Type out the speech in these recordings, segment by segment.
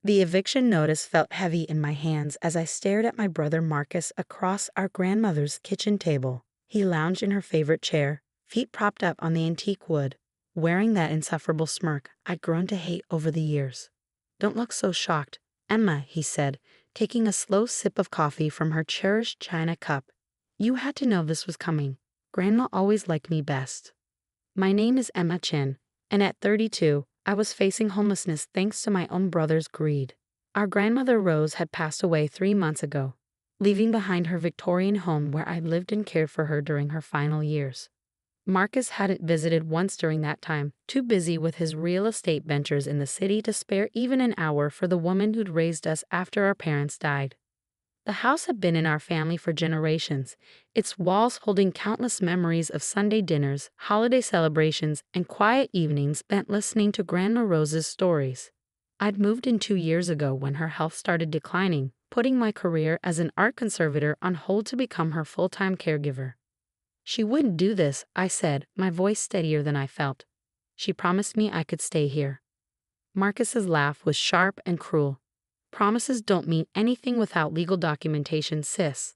The eviction notice felt heavy in my hands as I stared at my brother Marcus across our grandmother's kitchen table. He lounged in her favorite chair, feet propped up on the antique wood, wearing that insufferable smirk I'd grown to hate over the years. "Don't look so shocked, Emma," he said, taking a slow sip of coffee from her cherished china cup. "You had to know this was coming. Grandma always liked me best." My name is Emma Chin, and at 32, I was facing homelessness thanks to my own brother's greed. Our grandmother Rose had passed away 3 months ago, leaving behind her Victorian home where I lived and cared for her during her final years. Marcus hadn't visited once during that time, too busy with his real estate ventures in the city to spare even an hour for the woman who'd raised us after our parents died. The house had been in our family for generations, its walls holding countless memories of Sunday dinners, holiday celebrations, and quiet evenings spent listening to Grandma Rose's stories. I'd moved in 2 years ago when her health started declining, putting my career as an art conservator on hold to become her full-time caregiver. "She wouldn't do this," I said, my voice steadier than I felt. "She promised me I could stay here." Marcus's laugh was sharp and cruel. "Promises don't mean anything without legal documentation, sis.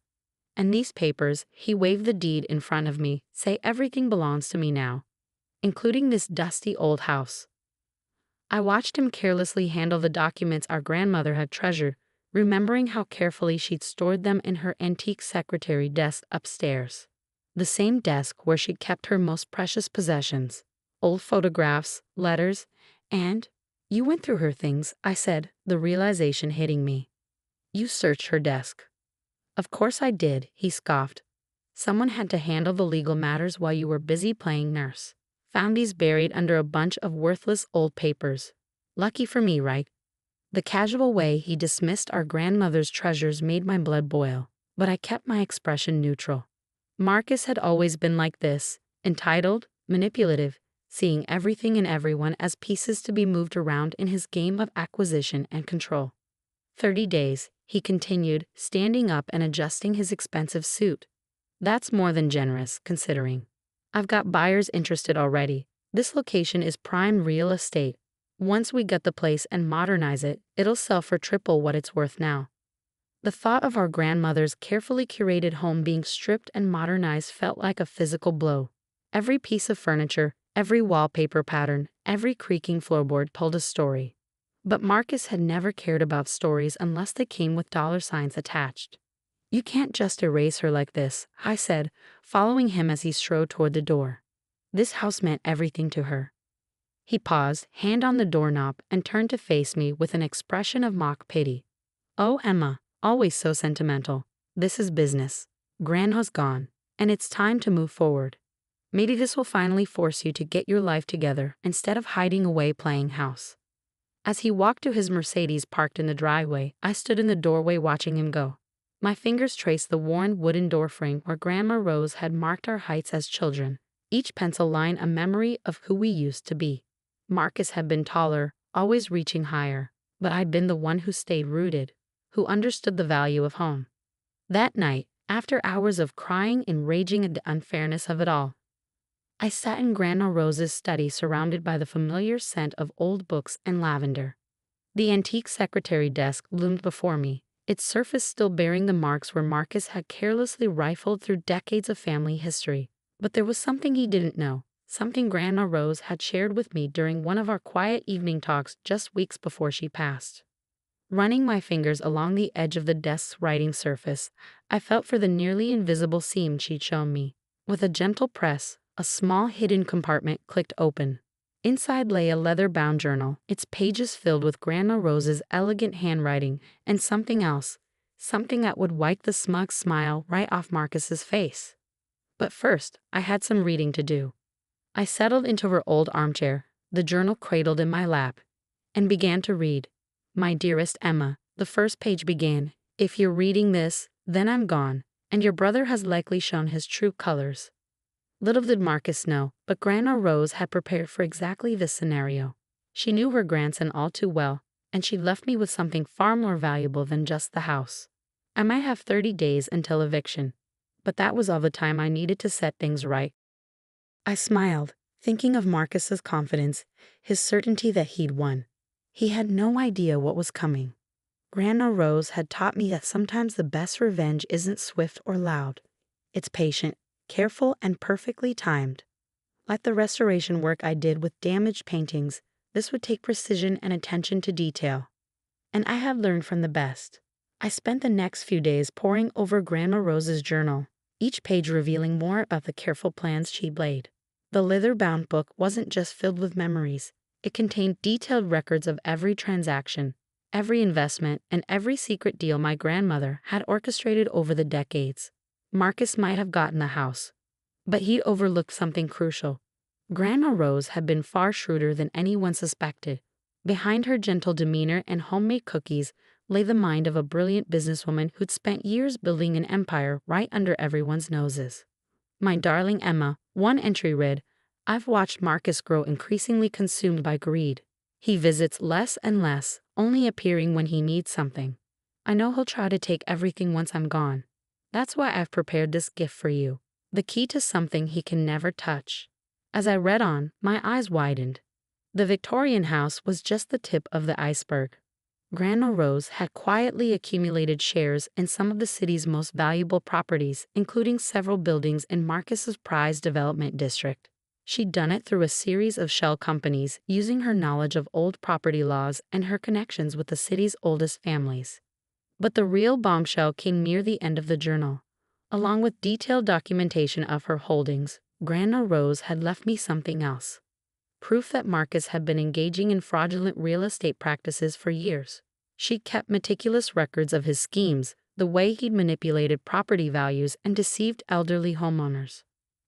And these papers," he waved the deed in front of me, "say everything belongs to me now, including this dusty old house." I watched him carelessly handle the documents our grandmother had treasured, remembering how carefully she'd stored them in her antique secretary desk upstairs. The same desk where she'd kept her most precious possessions, old photographs, letters, and— "You went through her things," I said, the realization hitting me. "You searched her desk." "Of course I did," he scoffed. "Someone had to handle the legal matters while you were busy playing nurse. Found these buried under a bunch of worthless old papers. Lucky for me, right?" The casual way he dismissed our grandmother's treasures made my blood boil, but I kept my expression neutral. Marcus had always been like this, entitled, manipulative, seeing everything and everyone as pieces to be moved around in his game of acquisition and control. 30 days, he continued, standing up and adjusting his expensive suit. "That's more than generous, considering. I've got buyers interested already. This location is prime real estate. Once we gut the place and modernize it, it'll sell for triple what it's worth now." The thought of our grandmother's carefully curated home being stripped and modernized felt like a physical blow. Every piece of furniture, every wallpaper pattern, every creaking floorboard told a story. But Marcus had never cared about stories unless they came with dollar signs attached. "You can't just erase her like this," I said, following him as he strode toward the door. "This house meant everything to her." He paused, hand on the doorknob, and turned to face me with an expression of mock pity. "Oh, Emma, always so sentimental. This is business. Grandma's gone, and it's time to move forward. Maybe this will finally force you to get your life together instead of hiding away playing house." As he walked to his Mercedes parked in the driveway, I stood in the doorway watching him go. My fingers traced the worn wooden doorframe where Grandma Rose had marked our heights as children, each pencil line a memory of who we used to be. Marcus had been taller, always reaching higher, but I'd been the one who stayed rooted, who understood the value of home. That night, after hours of crying and raging at the unfairness of it all, I sat in Grandma Rose's study surrounded by the familiar scent of old books and lavender. The antique secretary desk loomed before me, its surface still bearing the marks where Marcus had carelessly rifled through decades of family history. But there was something he didn't know, something Grandma Rose had shared with me during one of our quiet evening talks just weeks before she passed. Running my fingers along the edge of the desk's writing surface, I felt for the nearly invisible seam she'd shown me. With a gentle press, a small hidden compartment clicked open. Inside lay a leather-bound journal, its pages filled with Grandma Rose's elegant handwriting and something else, something that would wipe the smug smile right off Marcus's face. But first, I had some reading to do. I settled into her old armchair, the journal cradled in my lap, and began to read. "My dearest Emma," the first page began, "if you're reading this, then I'm gone, and your brother has likely shown his true colors." Little did Marcus know, but Grandma Rose had prepared for exactly this scenario. She knew her grandson all too well, and she left me with something far more valuable than just the house. I might have 30 days until eviction, but that was all the time I needed to set things right. I smiled, thinking of Marcus's confidence, his certainty that he'd won. He had no idea what was coming. Grandma Rose had taught me that sometimes the best revenge isn't swift or loud. It's patient, careful, and perfectly timed. Like the restoration work I did with damaged paintings, this would take precision and attention to detail. And I had learned from the best. I spent the next few days poring over Grandma Rose's journal, each page revealing more about the careful plans she'd laid. The leather-bound book wasn't just filled with memories. It contained detailed records of every transaction, every investment, and every secret deal my grandmother had orchestrated over the decades. Marcus might have gotten the house, but he'd overlooked something crucial. Grandma Rose had been far shrewder than anyone suspected. Behind her gentle demeanor and homemade cookies lay the mind of a brilliant businesswoman who'd spent years building an empire right under everyone's noses. My darling Emma, one entry read, "I've watched Marcus grow increasingly consumed by greed. He visits less and less, only appearing when he needs something. I know he'll try to take everything once I'm gone. That's why I've prepared this gift for you, the key to something he can never touch." As I read on, my eyes widened. The Victorian house was just the tip of the iceberg. Grandma Rose had quietly accumulated shares in some of the city's most valuable properties, including several buildings in Marcus's prized development district. She'd done it through a series of shell companies, using her knowledge of old property laws and her connections with the city's oldest families. But the real bombshell came near the end of the journal. Along with detailed documentation of her holdings, Grandma Rose had left me something else. Proof that Marcus had been engaging in fraudulent real estate practices for years. She'd kept meticulous records of his schemes, the way he'd manipulated property values and deceived elderly homeowners.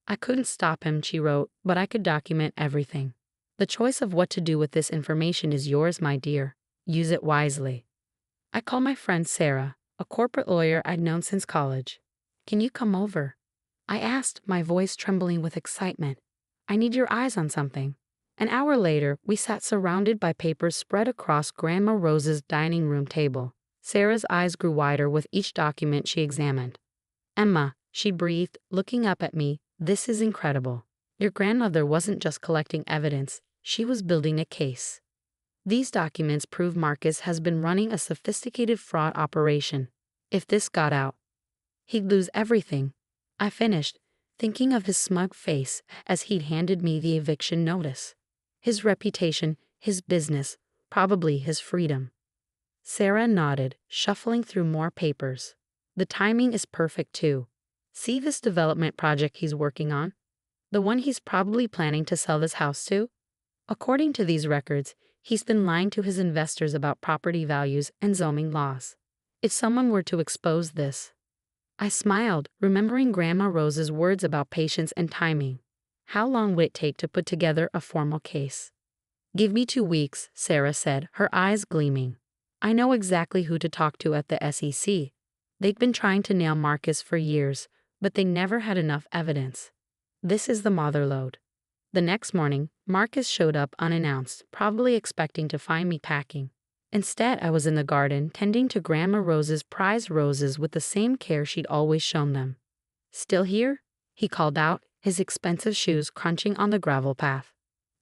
"I couldn't stop him," she wrote, "but I could document everything. The choice of what to do with this information is yours, my dear. Use it wisely." I called my friend Sarah, a corporate lawyer I'd known since college. "Can you come over?" I asked, my voice trembling with excitement. "I need your eyes on something." An hour later, we sat surrounded by papers spread across Grandma Rose's dining room table. Sarah's eyes grew wider with each document she examined. "Emma," she breathed, looking up at me, "this is incredible. Your grandmother wasn't just collecting evidence, she was building a case. These documents prove Marcus has been running a sophisticated fraud operation. If this got out, he'd lose everything." I finished, thinking of his smug face as he'd handed me the eviction notice. His reputation, his business, probably his freedom. Sarah nodded, shuffling through more papers. "The timing is perfect too. See this development project he's working on? The one he's probably planning to sell this house to? According to these records, he's been lying to his investors about property values and zoning laws. If someone were to expose this..." I smiled, remembering Grandma Rose's words about patience and timing. How long would it take to put together a formal case? "Give me 2 weeks," Sarah said, her eyes gleaming. "I know exactly who to talk to at the SEC. They'd been trying to nail Marcus for years, but they never had enough evidence. This is the motherlode." The next morning, Marcus showed up unannounced, probably expecting to find me packing. Instead, I was in the garden, tending to Grandma Rose's prized roses with the same care she'd always shown them. "Still here?" he called out, his expensive shoes crunching on the gravel path.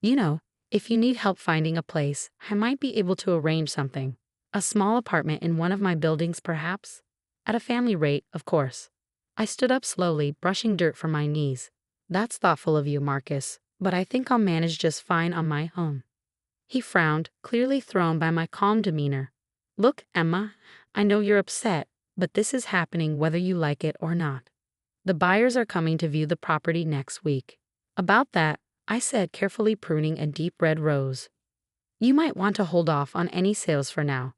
"You know, if you need help finding a place, I might be able to arrange something. A small apartment in one of my buildings, perhaps? At a family rate, of course." I stood up slowly, brushing dirt from my knees. "That's thoughtful of you, Marcus, but I think I'll manage just fine on my own." He frowned, clearly thrown by my calm demeanor. "Look, Emma, I know you're upset, but this is happening whether you like it or not. The buyers are coming to view the property next week." "About that," I said, carefully pruning a deep red rose, "you might want to hold off on any sales for now.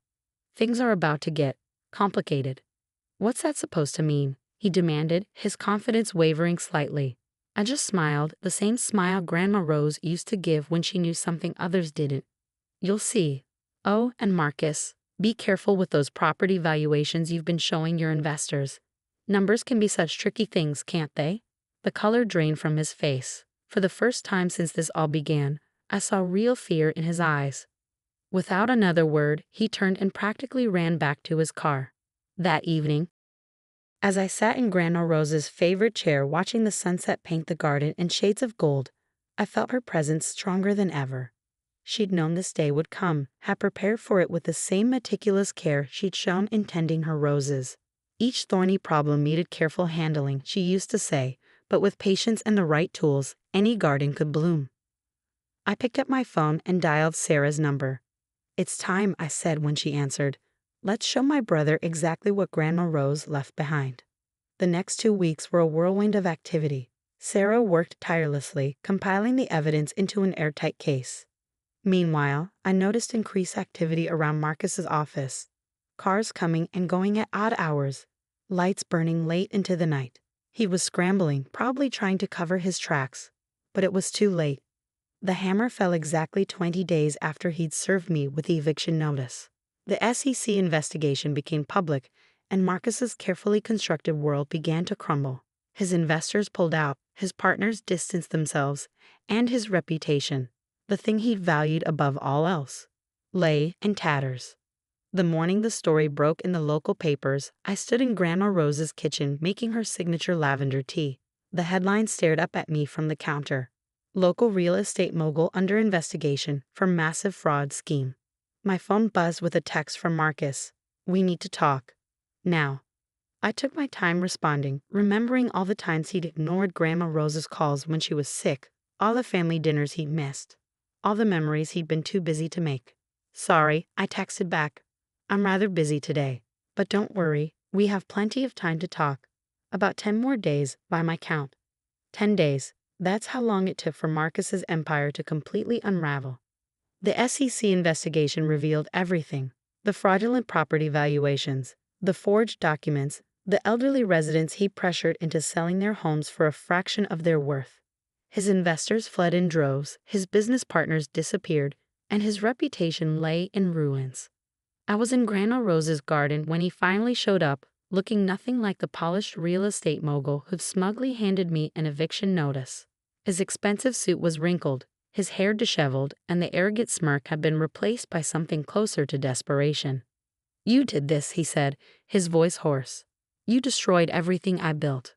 Things are about to get complicated." "What's that supposed to mean?" he demanded, his confidence wavering slightly. I just smiled, the same smile Grandma Rose used to give when she knew something others didn't. "You'll see. Oh, and Marcus, be careful with those property valuations you've been showing your investors. Numbers can be such tricky things, can't they?" The color drained from his face. For the first time since this all began, I saw real fear in his eyes. Without another word, he turned and practically ran back to his car. That evening, as I sat in Grandma Rose's favorite chair watching the sunset paint the garden in shades of gold, I felt her presence stronger than ever. She'd known this day would come, had prepared for it with the same meticulous care she'd shown in tending her roses. Each thorny problem needed careful handling, she used to say, but with patience and the right tools, any garden could bloom. I picked up my phone and dialed Sarah's number. "It's time," I said when she answered. "Let's show my brother exactly what Grandma Rose left behind." The next 2 weeks were a whirlwind of activity. Sarah worked tirelessly, compiling the evidence into an airtight case. Meanwhile, I noticed increased activity around Marcus's office. Cars coming and going at odd hours, lights burning late into the night. He was scrambling, probably trying to cover his tracks. But it was too late. The hammer fell exactly 20 days after he'd served me with the eviction notice. The SEC investigation became public, and Marcus's carefully constructed world began to crumble. His investors pulled out, his partners distanced themselves, and his reputation, the thing he'd valued above all else, lay in tatters. The morning the story broke in the local papers, I stood in Grandma Rose's kitchen making her signature lavender tea. The headline stared up at me from the counter. "Local real estate mogul under investigation for massive fraud scheme." My phone buzzed with a text from Marcus. "We need to talk. Now." I took my time responding, remembering all the times he'd ignored Grandma Rose's calls when she was sick, all the family dinners he'd missed, all the memories he'd been too busy to make. "Sorry," I texted back. "I'm rather busy today. But don't worry, we have plenty of time to talk. About 10 more days, by my count." 10 days. That's how long it took for Marcus's empire to completely unravel. The SEC investigation revealed everything. The fraudulent property valuations, the forged documents, the elderly residents he pressured into selling their homes for a fraction of their worth. His investors fled in droves, his business partners disappeared, and his reputation lay in ruins. I was in Grandma Rose's garden when he finally showed up, looking nothing like the polished real estate mogul who'd smugly handed me an eviction notice. His expensive suit was wrinkled, his hair disheveled, and the arrogant smirk had been replaced by something closer to desperation. "You did this," he said, his voice hoarse. "You destroyed everything I built."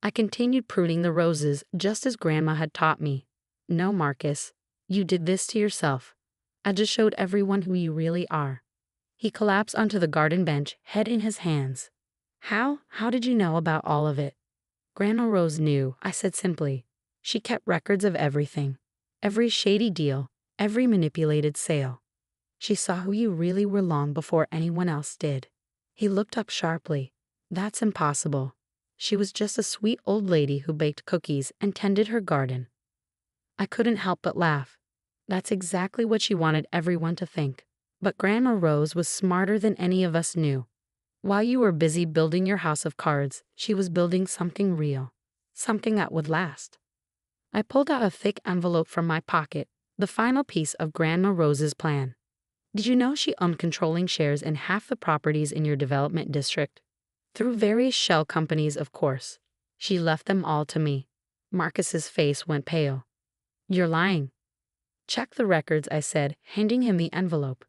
I continued pruning the roses just as Grandma had taught me. "No, Marcus, you did this to yourself. I just showed everyone who you really are." He collapsed onto the garden bench, head in his hands. How did you know about all of it?" "Grandma Rose knew," I said simply. "She kept records of everything. Every shady deal, every manipulated sale. She saw who you really were long before anyone else did." He looked up sharply. "That's impossible. She was just a sweet old lady who baked cookies and tended her garden." I couldn't help but laugh. That's exactly what she wanted everyone to think. But Grandma Rose was smarter than any of us knew. While you were busy building your house of cards, she was building something real, something that would last. I pulled out a thick envelope from my pocket, the final piece of Grandma Rose's plan. "Did you know she owned controlling shares in half the properties in your development district? Through various shell companies, of course. She left them all to me." Marcus's face went pale. "You're lying." "Check the records," I said, handing him the envelope.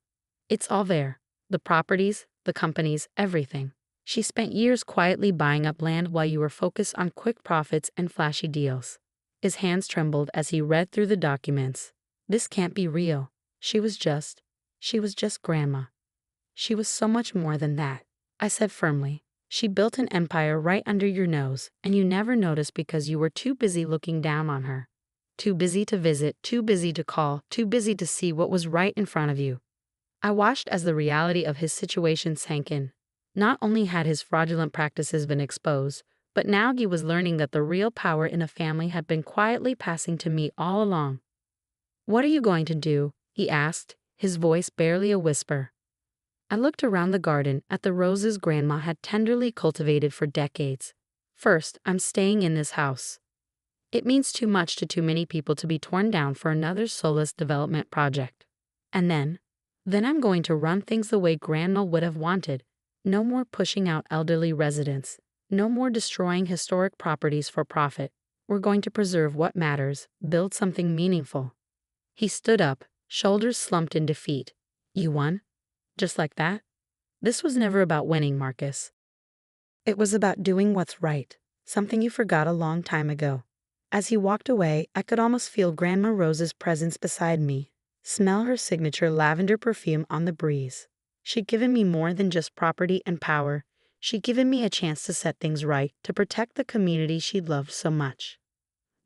"It's all there. The properties, the companies, everything. She spent years quietly buying up land while you were focused on quick profits and flashy deals." His hands trembled as he read through the documents. "This can't be real. She was just Grandma." "She was so much more than that," I said firmly. "She built an empire right under your nose, and you never noticed because you were too busy looking down on her. Too busy to visit, too busy to call, too busy to see what was right in front of you." I watched as the reality of his situation sank in. Not only had his fraudulent practices been exposed, but now he was learning that the real power in a family had been quietly passing to me all along. "What are you going to do?" he asked, his voice barely a whisper. I looked around the garden at the roses Grandma had tenderly cultivated for decades. "First, I'm staying in this house. It means too much to too many people to be torn down for another soulless development project. And then I'm going to run things the way Grandma would have wanted. No more pushing out elderly residents. No more destroying historic properties for profit. We're going to preserve what matters, build something meaningful." He stood up, shoulders slumped in defeat. "You won? Just like that?" "This was never about winning, Marcus. It was about doing what's right, something you forgot a long time ago." As he walked away, I could almost feel Grandma Rose's presence beside me, Smell her signature lavender perfume on the breeze. She'd given me more than just property and power. She'd given me a chance to set things right, to protect the community she loved so much.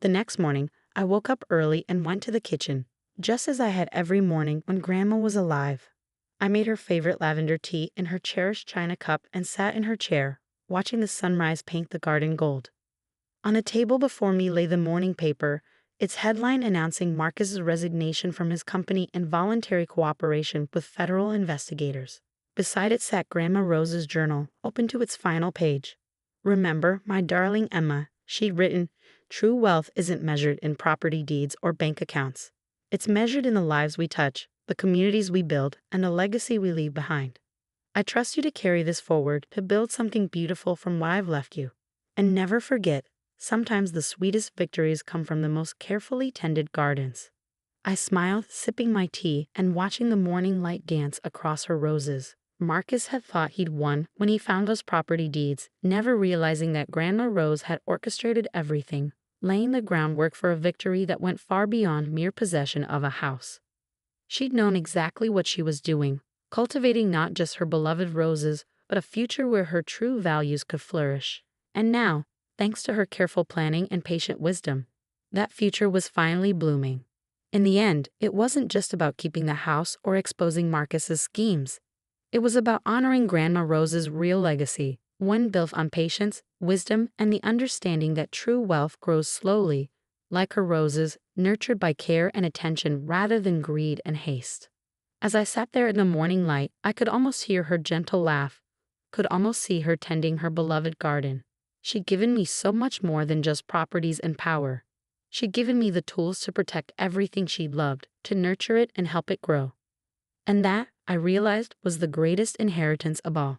The next morning, I woke up early and went to the kitchen, just as I had every morning when Grandma was alive. I made her favorite lavender tea in her cherished china cup and sat in her chair, watching the sunrise paint the garden gold. On a table before me lay the morning paper, its headline announcing Marcus's resignation from his company and voluntary cooperation with federal investigators. Beside it sat Grandma Rose's journal, open to its final page. "Remember, my darling Emma," she'd written, "true wealth isn't measured in property deeds or bank accounts. It's measured in the lives we touch, the communities we build, and the legacy we leave behind. I trust you to carry this forward, to build something beautiful from what I've left you. And never forget, sometimes the sweetest victories come from the most carefully tended gardens." I smiled, sipping my tea and watching the morning light dance across her roses. Marcus had thought he'd won when he found those property deeds, never realizing that Grandma Rose had orchestrated everything, laying the groundwork for a victory that went far beyond mere possession of a house. She'd known exactly what she was doing, cultivating not just her beloved roses, but a future where her true values could flourish. And now, thanks to her careful planning and patient wisdom, that future was finally blooming. In the end, it wasn't just about keeping the house or exposing Marcus's schemes. It was about honoring Grandma Rose's real legacy, one built on patience, wisdom, and the understanding that true wealth grows slowly, like her roses, nurtured by care and attention rather than greed and haste. As I sat there in the morning light, I could almost hear her gentle laugh, could almost see her tending her beloved garden. She'd given me so much more than just properties and power. She'd given me the tools to protect everything she loved, to nurture it and help it grow. And that, I realized, was the greatest inheritance of all.